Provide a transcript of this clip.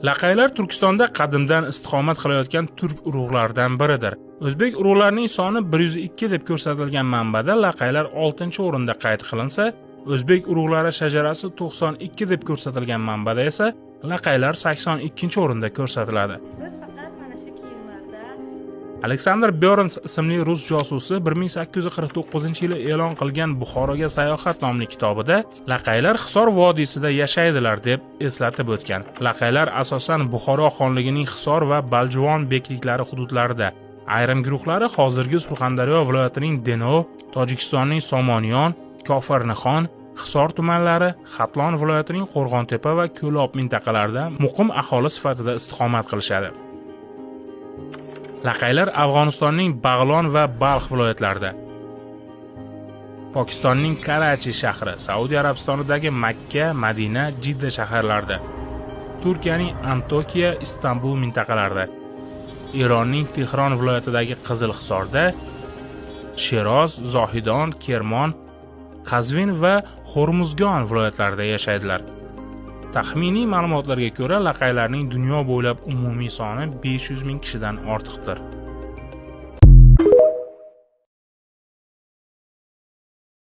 Laqaylar Turkistonda qadimdan istiqomat qilayotgan turk urug'laridan biridir. O'zbek urug'larining soni 102 deb ko'rsatilgan manbada laqaylar 6-o'rinda qayd qilinsa, o'zbek urug'lari shajarasi 92 deb ko'rsatilgan manbada esa laqaylar 82-o'rinda ko'rsatiladi. Biz faqat mana shu kiyimlarda Aleksandr Byorns ismli rus josusi 1849-yili e'lon qilgan Buxoroga sayohat nomli kitobida laqaylar Hisor vodiysida yashaydilar deb eslatib o'tgan. Laqaylar asosan Buxoro xonligining Hisor va Baljuvon bekliklari hududlarida, ayrim guruhlari hozirgi Surxondaryo viloyatining Denov, Tojikistonning Somoniyon, Kofirnixon, Hisor tumanlari, Xatlon viloyatining Qo'rg'ontepa va Ko'lob mintaqalarida muqim aholi sifatida istiqomat qilishadi. Laqaylar Afg'onistonning Bag'lon va Balx viloyatlarida, Pokistonning Karachi shahri, Saudiya Arabistonidagi Makka, Madina, Jidda shaharlarida, Turkiyaning Antokiya, Istanbul mintaqalarida, Eronning Tehron viloyatidagi Qizilhisorda, Sheroz, Zohidon, Kermon, Qazvin va Hormuzgon viloyatlarida yashaydilar. Taxminiy ma'lumotlarga ko'ra, laqaylarning dunyo bo'ylab umumiy soni 500 ming kishidan ortiqdir.